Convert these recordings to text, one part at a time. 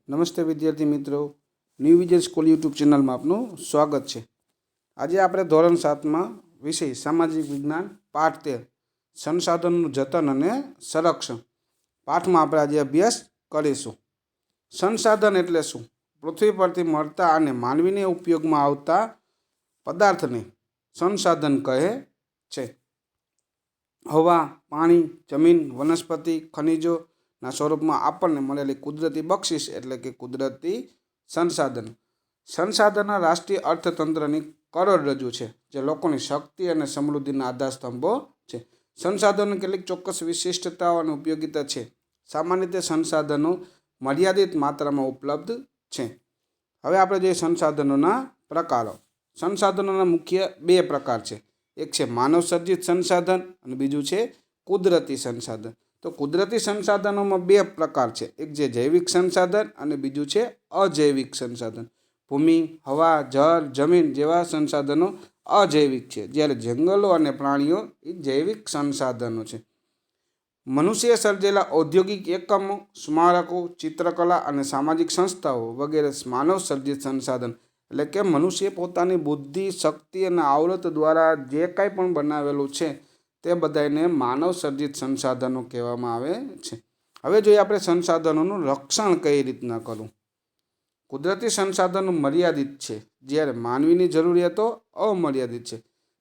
નમસ્તે વિદ્યાર્થી મિત્રો, ન્યૂ વિજન સ્કૂલ યુટ્યુબ ચેનલમાં આપનું સ્વાગત છે। આજે આપણે ધોરણ 7માં વિષય સામાજિક વિજ્ઞાન પાઠ 13 સંસાધનનું જતન અને સંરક્ષણ પાઠમાં આપણે આજે અભ્યાસ કરીશું। સંસાધન એટલે શું? પૃથ્વી પરથી મળતા અને માનવીને ઉપયોગમાં આવતા પદાર્થને સંસાધન કહે છે। હવા, પાણી, જમીન, વનસ્પતિ, ખનિજોના સ્વરૂપમાં આપણને મળેલી કુદરતી બક્ષિસ એટલે કે કુદરતી સંસાધન। સંસાધનના રાષ્ટ્રીય અર્થતંત્રની કરોડરજ્જુ છે, જે લોકોની શક્તિ અને સમૃદ્ધિના આધારસ્તંભો છે। સંસાધનોની કેટલીક ચોક્કસ વિશિષ્ટતાઓ અને ઉપયોગિતા છે। સામાન્ય રીતે સંસાધનો મર્યાદિત માત્રામાં ઉપલબ્ધ છે। હવે આપણે જોઈએ સંસાધનોના પ્રકારો। સંસાધનોના મુખ્ય બે પ્રકાર છે, એક છે માનવ સર્જિત સંસાધન અને બીજું છે કુદરતી સંસાધન। તો કુદરતી સંસાધનોમાં બે પ્રકાર છે, એક છે જૈવિક સંસાધન અને બીજું છે અજૈવિક સંસાધન। ભૂમિ, હવા, જળ, જમીન જેવા સંસાધનો અજૈવિક છે, જ્યારે જંગલો અને પ્રાણીઓ એ જૈવિક સંસાધનો છે। મનુષ્ય સર્જેલા ઔદ્યોગિક એકમો, સ્મારકો, ચિત્રકલા અને સામાજિક સંસ્થાઓ વગેરે માનવ સર્જિત સંસાધન એટલે કે મનુષ્ય પોતાની બુદ્ધિ, શક્તિ અને આવડત દ્વારા જે કાંઈ પણ બનાવેલું છે તે બધાને માનવ સર્જિત સંસાધનો કહેવામાં આવે છે। હવે જોઈએ આપણે સંસાધનોનું રક્ષણ કઈ રીતના કરવું। કુદરતી સંસાધનો મર્યાદિત છે, જ્યારે માનવીની જરૂરિયાતો અમર્યાદિત છે।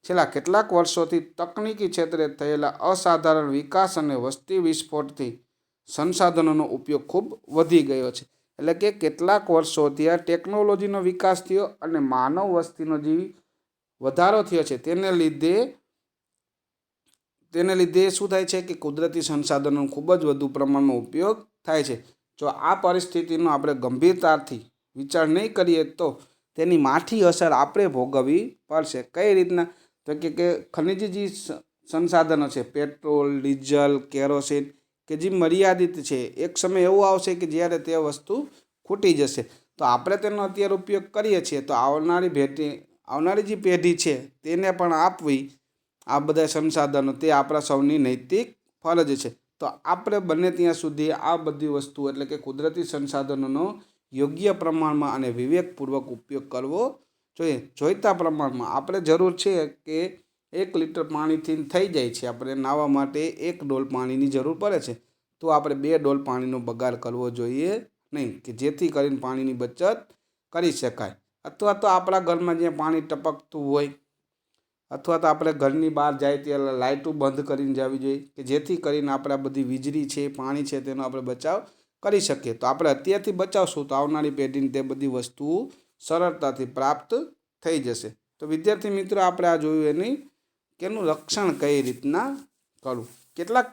છેલ્લા કેટલાક વર્ષોથી તકનીકી ક્ષેત્રે થયેલા અસાધારણ વિકાસ અને વસ્તી વિસ્ફોટથી સંસાધનોનો ઉપયોગ ખૂબ વધી ગયો છે। એટલે કે કેટલાક વર્ષોથી આ ટેકનોલોજીનો વિકાસ થયો અને માનવ વસ્તીનો જે વધારો થયો છે તેને લીધે શું થાય છે કે કુદરતી સંસાધનોનો ખૂબ જ વધુ પ્રમાણમાં ઉપયોગ થાય છે। જો આ પરિસ્થિતિનો આપણે ગંભીરતાથી વિચાર નહીં કરીએ તો તેની માઠી અસર આપણે ભોગવવી પડશે। કઈ રીતના? તો કે ખનિજી સંસાધનો છે, પેટ્રોલ, ડીઝલ, કેરોસીન કે જે મર્યાદિત છે, એક સમય એવો આવશે કે જ્યારે તે વસ્તુ ખૂટી જશે। તો આપણે તેનો અત્યારે ઉપયોગ કરીએ છીએ, તો આવનારી જે પેઢી છે તેને પણ આપવી આ બધા સંસાધનો તે આપણા સૌની નૈતિક ફરજ છે। તો આપણે બને ત્યાં સુધી આ બધી વસ્તુ એટલે કે કુદરતી સંસાધનોનો યોગ્ય પ્રમાણમાં અને વિવેકપૂર્વક ઉપયોગ કરવો જોઈએ। જોઈતા પ્રમાણમાં આપણે જરૂર છે કે 1 લીટર પાણીથી થઈ જાય છે, આપણે નાહવા માટે 1 ડોલ પાણીની જરૂર પડે છે, તો આપણે 2 ડોલ પાણીનો બગાડ કરવો જોઈએ નહીં, કે જેથી કરીને પાણીની બચત કરી શકાય। અથવા તો આપણા ઘરમાં જ્યાં પાણી ટપકતું હોય અથવા તો આપણે ઘરની બહાર જાય ત્યારે લાઇટો બંધ કરીને જવી જોઈએ, કે જેથી કરીને આપણે બધી વીજળી છે, પાણી છે, તેનો આપણે બચાવ કરી શકીએ। તો આપણે અત્યારથી બચાવશું તો આવનારી પેઢીને તે બધી વસ્તુઓ સરળતાથી પ્રાપ્ત થઈ જશે। તો વિદ્યાર્થી મિત્રો, આપણે આ જોયું એની કે એનું રક્ષણ કઈ રીતના કરવું। કેટલાક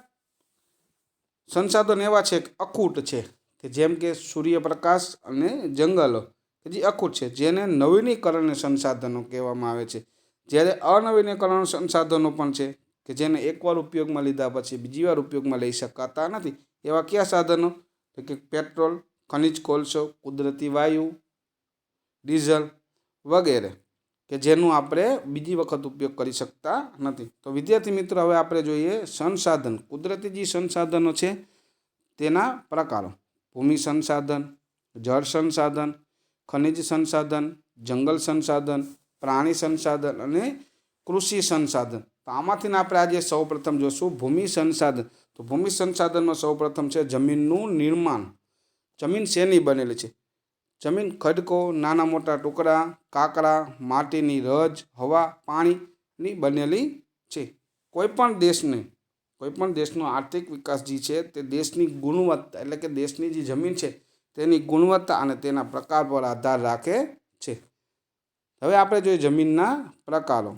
સંસાધનો એવા છે કે અખૂટ છે, કે જેમ કે સૂર્યપ્રકાશ અને જંગલો કે જે અખૂટ છે, જેને નવીનીકરણ સંસાધનો કહેવામાં આવે છે। જ્યારે અનવીનીકરણ સંસાધનો પણ છે કે જેને એકવાર ઉપયોગમાં લીધા પછી બીજી વાર ઉપયોગમાં લઈ શકાતા નથી। એવા કયા સાધનો? તો કે પેટ્રોલ, ખનિજ કોલસો, કુદરતી વાયુ, ડીઝલ વગેરે, કે જેનું આપણે બીજી વખત ઉપયોગ કરી શકતા નથી। તો વિદ્યાર્થી મિત્રો, હવે આપણે જોઈએ સંસાધન, કુદરતી જે સંસાધનો છે તેના પ્રકારો। ભૂમિ સંસાધન, જળ સંસાધન, ખનિજ સંસાધન, જંગલ સંસાધન, પ્રાણી સંસાધન અને કૃષિ સંસાધન। તો આમાંથી આપણે આજે સૌપ્રથમ જોશું ભૂમિ સંસાધન। તો ભૂમિ સંસાધનમાં સૌપ્રથમ છે જમીનનું નિર્માણ। જમીન શેની બનેલી છે? જમીન ખડકો, નાના મોટા ટુકડા, કાંકરા, માટીની રજ, હવા, પાણીની બનેલી છે। કોઈપણ દેશનો આર્થિક વિકાસ જે છે તે દેશની ગુણવત્તા એટલે કે દેશની જે જમીન છે તેની ગુણવત્તા અને તેના પ્રકાર પર આધાર રાખે છે। હવે આપણે જોઈએ જમીનના પ્રકારો।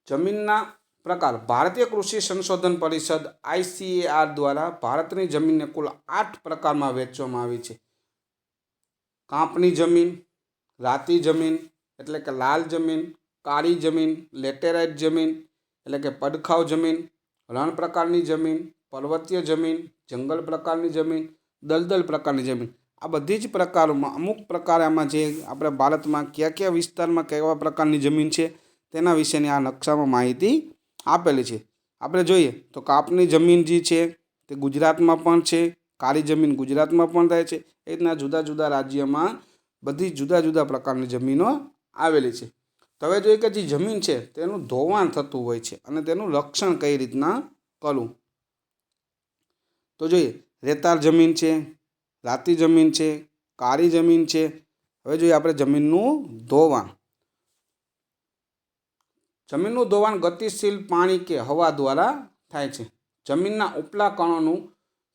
જમીનના પ્રકાર। ભારતીય કૃષિ સંશોધન પરિષદ ICAR દ્વારા ભારતની જમીનને કુલ 8 પ્રકારમાં વહેંચવામાં આવી છે। કાંપની જમીન, રાતી જમીન એટલે કે લાલ જમીન, કાળી જમીન, લેટેરાઇટ જમીન એટલે કે પડખાઉ જમીન, રણ પ્રકારની જમીન, પર્વતીય જમીન, જંગલ પ્રકારની જમીન, દલદલ પ્રકારની જમીન। આ બધી જ પ્રકારોમાં અમુક પ્રકાર આમાં જે આપણે ભારતમાં કયા વિસ્તારમાં કેવા પ્રકારની જમીન છે તેના વિશેની આ નકશામાં માહિતી આપેલી છે। આપણે જોઈએ તો કાપની જમીન જે છે તે ગુજરાતમાં પણ છે, કાળી જમીન ગુજરાતમાં પણ થાય છે. એ રીતના જુદા જુદા રાજ્યમાં બધી જુદા જુદા પ્રકારની જમીનો આવેલી છે. તો હવે જોઈએ કે જે જમીન છે તેનું ધોવાણ થતું હોય છે અને તેનું રક્ષણ કઈ રીતના કરવું. તો જોઈએ રેતાળ જમીન છે, રાતી જમીન છે, કાળી જમીન છે. હવે જોઈએ આપણે જમીનનું ધોવાણ. જમીનનું ધોવાણ ગતિશીલ પાણી કે હવા દ્વારા થાય છે. જમીનના ઉપલા કણોનું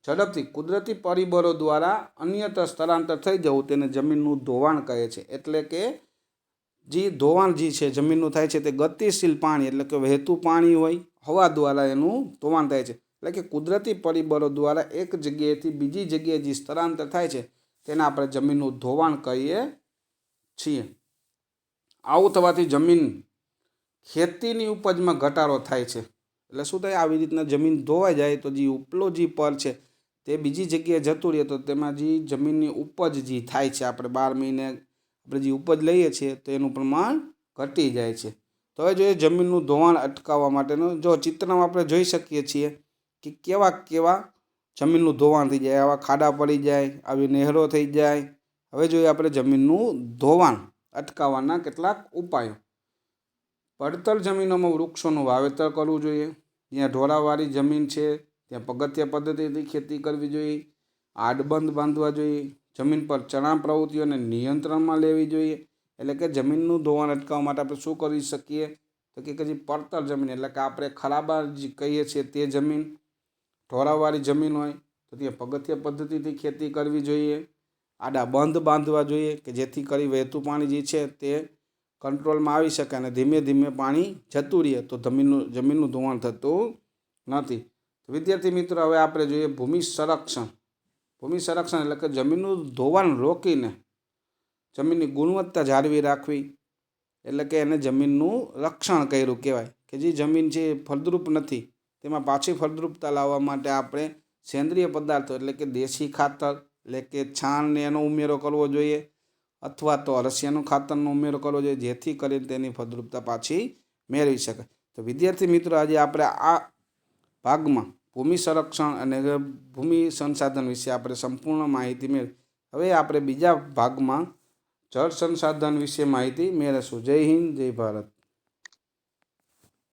ઝડપથી કુદરતી પરિબળો દ્વારા અન્યત્ર સ્થળાંતર થઈ જવું તેને જમીનનું ધોવાણ કહે છે. એટલે કે જે ધોવાણ જે છે જમીનનું થાય છે તે ગતિશીલ પાણી એટલે કે વહેતું પાણી હોય, હવા દ્વારા એનું ધોવાણ થાય છે. એટલે કે કુદરતી પરિબળો દ્વારા એક જગ્યાએથી બીજી જગ્યાએ જે સ્થળાંતર થાય છે તેને આપણે જમીનનું ધોવાણ કહીએ છીએ. આવું થવાથી જમીન ખેતીની ઉપજમાં ઘટાડો થાય છે. એટલે શું થાય, આવી રીતના જમીન ધોવાઈ જાય તો જે ઉપલો જે પર છે તે બીજી જગ્યાએ જતું રહે તો તેમાં જે જમીનની ઉપજ જે થાય છે, આપણે 12 મહિને આપણે જે ઉપજ લઈએ છીએ તો એનું પ્રમાણ ઘટી જાય છે. તો હવે જોઈએ જમીનનું ધોવાણ અટકાવવા માટેનું જો ચિત્રમાં આપણે જોઈ શકીએ છીએ કે કેવા કેવા જમીનનું ધોવાણ થઈ જાય, આવા ખાડા પડી જાય, આવી નહેરો થઈ જાય. હવે જોઈએ આપણે જમીનનું ધોવાણ અટકાવવાના કેટલાક ઉપાયો. પડતર જમીનોમાં વૃક્ષોનું વાવેતર કરવું જોઈએ. જ્યાં ઢોળાવવાળી જમીન છે ત્યાં પગથિયા પદ્ધતિથી ખેતી કરવી જોઈએ. આડબંધ બાંધવા જોઈએ. જમીન પર ચણા પ્રવૃત્તિઓને નિયંત્રણમાં લેવી જોઈએ. એટલે કે જમીનનું ધોવાણ અટકાવવા માટે આપણે શું કરી શકીએ તો કે જે પડતર જમીન એટલે કે આપણે ખરાબા જે કહીએ છીએ તે જમીન, ઢોળાવવાળી જમીન હોય તો ત્યાં પગથિયા પદ્ધતિથી ખેતી કરવી જોઈએ. આડા બંધ બાંધવા જોઈએ કે જેથી કરી વહેતું પાણી જે છે તે કંટ્રોલમાં આવી શકે અને ધીમે ધીમે પાણી જતું રહે તો જમીનનું ધોવાણ થતું નથી. વિદ્યાર્થી મિત્રો, હવે આપણે જોઈએ ભૂમિ સંરક્ષણ. ભૂમિ સંરક્ષણ એટલે કે જમીનનું ધોવાણ રોકીને જમીનની ગુણવત્તા જાળવી રાખવી. એટલે કે એને જમીનનું રક્ષણ કર્યું કહેવાય. કે જે જમીન છે એ ફળદ્રુપ નથી તેમાં પાછી ફળદ્રુપતા લાવવા માટે આપણે સેન્દ્રિય પદાર્થો એટલે કે દેશી ખાતર એટલે કે છાણને એનો ઉમેરો કરવો જોઈએ અથવા તો અળસિયાનું ખાતરનો ઉમેરો કરવો જોઈએ જેથી કરીને તેની ફળદ્રુપતા પાછી મેળવી શકાય. તો વિદ્યાર્થી મિત્રો, આજે આપણે આ ભાગમાં ભૂમિ સંરક્ષણ અને ભૂમિ સંસાધન વિશે આપણે સંપૂર્ણ માહિતી મેળવી. હવે આપણે બીજા ભાગમાં જળ સંસાધન વિશે માહિતી મેળવીશું. જય હિન્દ, જય ભારત.